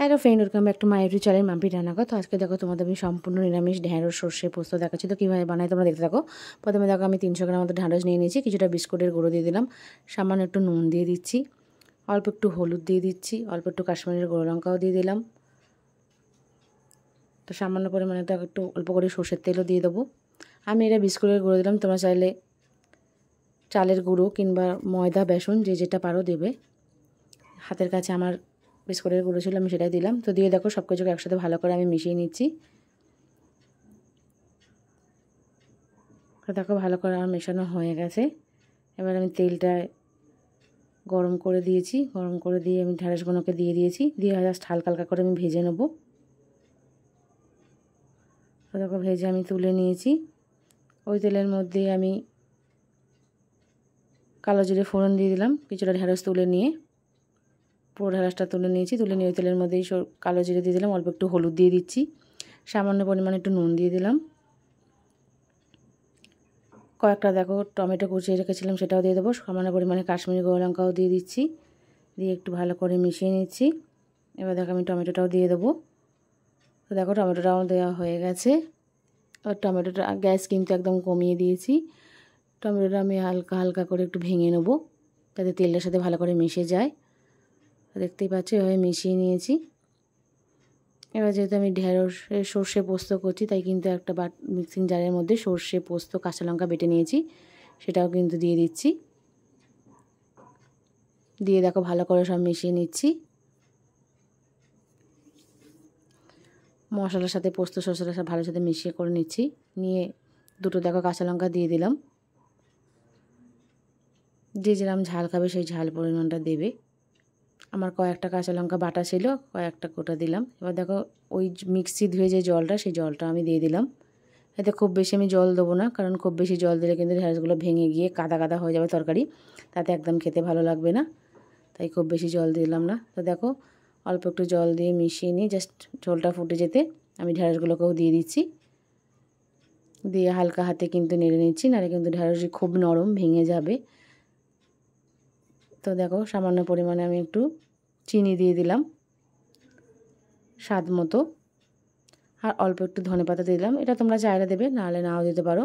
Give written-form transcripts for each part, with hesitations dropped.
Hello friend, welcome back to my YouTube channel Mampi রান্নাঘর। তো আজকে দেখো তোমাদের আমি সম্পূর্ণ নিরামিষ ঢেঁড়স সর্ষে পোস্ত দেখাচ্ছি। তো কীভাবে বানাই তোমরা দেখতে থাকো। প্রথমে দেখো আমি 300 গ্রাম মতো ঢেঁড়স নিয়ে নিয়েছি, কিছুটা বিস্কুটের গুঁড়ো দিয়ে দিলাম, সামান্য একটু নুন দিয়ে দিচ্ছি, অল্প একটু হলুদ দিয়ে দিচ্ছি, অল্প একটু কাশ্মীরের গুঁড়ো লঙ্কাও দিয়ে দিলাম। তো সামান্য পরিমাণে একটু অল্প করে সর্ষের তেলও দিয়ে দেবো। আমি এটা বিস্কুটের গুঁড়ো দিলাম, তোমরা চাইলে চালের গুঁড়ো কিংবা ময়দা বেসন যে যেটা পারো দেবে। হাতের কাছে আমার বিস্কুটের গুঁড়ো ছিল, আমি সেটাই দিলাম। তো দিয়ে দেখো সব কিছুকে একসাথে ভালো করে আমি মিশিয়ে নিচ্ছি। দেখো ভালো করে আমার মেশানো হয়ে গেছে। এবার আমি তেলটা গরম করে দিয়েছি, গরম করে দিয়ে আমি ঢেঁড়সগুলোকে দিয়ে দিয়েছি, দিয়ে জাস্ট হালকা হালকা করে আমি ভেজে নেব। তো দেখো ভেজে আমি তুলে নিয়েছি। ওই তেলের মধ্যে আমি কালো জিরে ফোড়ন দিয়ে দিলাম, কিছুটা ঢেঁড়স তুলে নিয়ে পুরো ঢেঁড়সটা তুলে নিয়েছি। তুলে নিয়ে ওই তেলের মধ্যেই কালো জিরে দিয়ে দিলাম, অল্প একটু হলুদ দিয়ে দিচ্ছি, সামান্য পরিমাণে একটু নুন দিয়ে দিলাম, কয়েকটা দেখো টমেটো কুচিয়ে রেখেছিলাম সেটাও দিয়ে দেবো, সামান্য পরিমাণে কাশ্মীরি গুঁড়ো লঙ্কাও দিয়ে দিচ্ছি, দিয়ে একটু ভালো করে মিশিয়ে নিচ্ছি। এবার দেখো আমি টমেটোটাও দিয়ে দেবো। তো দেখো টমেটোটাও দেওয়া হয়ে গেছে। আর টমেটোটা গ্যাস কিন্তু একদম কমিয়ে দিয়েছি। টমেটোটা আমি হালকা হালকা করে একটু ভেঙে নেবো যাতে তেলটার সাথে ভালো করে মিশে যায়। দেখতেই পাচ্ছ এভাবে মিশিয়ে নিয়েছি। এবার যেহেতু আমি ঢেঁড়সের সর্ষে পোস্ত করছি, তাই কিন্তু একটা মিক্সিং জারের মধ্যে সর্ষে পোস্ত কাঁচা লঙ্কা বেটে নিয়েছি, সেটাও কিন্তু দিয়ে দিচ্ছি। দিয়ে দেখো ভালো করে সব মিশিয়ে নিচ্ছি। মশলার সাথে পোস্ত সর্ষেটা সব ভালো সাথে মিশিয়ে করে নিচ্ছি। নিয়ে দুটো দেখো কাঁচা লঙ্কা দিয়ে দিলাম। যে যেরকম ঝাল খাবে সেই ঝাল পরিমাণটা দেবে। আমার কয়েকটা কাঁচা লঙ্কা বাটা ছিল, কয়েকটা গোটা দিলাম। এবার দেখো ওই মিক্সি ধুয়ে যে জলটা, সেই জলটা আমি দিয়ে দিলাম। এতে খুব বেশি আমি জল দেবো না, কারণ খুব বেশি জল দিলে কিন্তু ঢেঁড়সগুলো ভেঙে গিয়ে কাদা কাদা হয়ে যাবে তরকারি, তাতে একদম খেতে ভালো লাগবে না, তাই খুব বেশি জল দিলাম না। তো দেখো অল্প একটু জল দিয়ে মিশিয়ে নিয়ে জাস্ট ঝোলটা ফুটে যেতে আমি ঢেঁড়সগুলোকেও দিয়ে দিচ্ছি। দিয়ে হালকা হাতে কিন্তু নেড়ে নিচ্ছি, নাহলে কিন্তু ঢেঁড়স খুব নরম ভেঙে যাবে। তো দেখো সামান্য পরিমাণে আমি একটু চিনি দিয়ে দিলাম স্বাদ মতো, আর অল্প একটু ধনেপাতা দিলাম। এটা তোমরা চাইলে দেবে, নাহলে নাও দিতে পারো।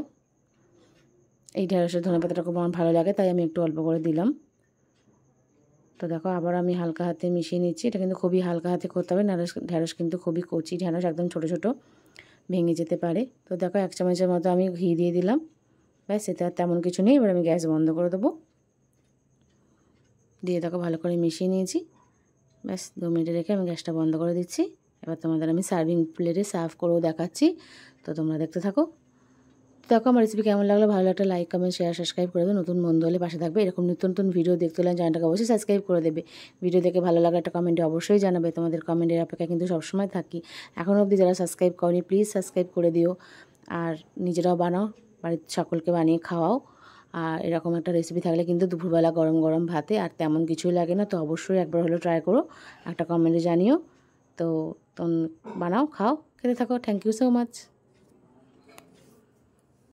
এই ঢেঁড়সের ধনেপাতাটা খুব আমার ভালো লাগে, তাই আমি একটু অল্প করে দিলাম। তো দেখো আবার আমি হালকা হাতে মিশিয়ে নিচ্ছি। এটা কিন্তু খুবই হালকা হাতে করতে হবে, ঢেঁড়স কিন্তু খুবই কচি ঢেঁড়স, একদম ছোটো ছোটো ভেঙে যেতে পারে। তো দেখো 1 চামচের মতো আমি ঘি দিয়ে দিলাম। ব্যাস, এতে আর তেমন কিছু নেই। এবার আমি গ্যাস বন্ধ করে দেবো। দিয়ে দেখো ভালো করে মিশিয়ে নিয়েছি। ব্যাস 2 মিনিট রেখে আমি গ্যাসটা বন্ধ করে দিচ্ছি। এবার তোমাদের আমি সার্ভিং প্লেটে সার্ভ করেও দেখাচ্ছি, তো তোমরা দেখতে থাকো। দেখো আমার রেসিপি কেমন লাগলো, ভালো একটা লাইক কমেন্ট শেয়ার সাবস্ক্রাইব করে দেবে। নতুন বন্ধু হলে পাশে থাকবে। এরকম নিত্য নতুন ভিডিও দেখতে হলে চ্যানেলটাকে অবশ্যই সাবস্ক্রাইব করে দেবে। ভিডিও দেখে ভালো লাগলে একটা কমেন্টে অবশ্যই জানাবে। তোমাদের কমেন্টের অপেক্ষা কিন্তু সবসময় থাকি। এখনও অবধি যারা সাবস্ক্রাইব করনি প্লিজ সাবস্ক্রাইব করে দিও, আর নিজেরাও বানাও, বাড়ির সকলকে বানিয়ে খাওয়াও। আর এরকম একটা রেসিপি থাকলে কিন্তু দুপুরবেলা গরম গরম ভাতে আর তেমন কিছুই লাগে না। তো অবশ্যই একবার হলেও ট্রাই করো, একটা কমেন্টে জানিও। তো বানাও, খাও, খেতে থাকো। Thank you so much.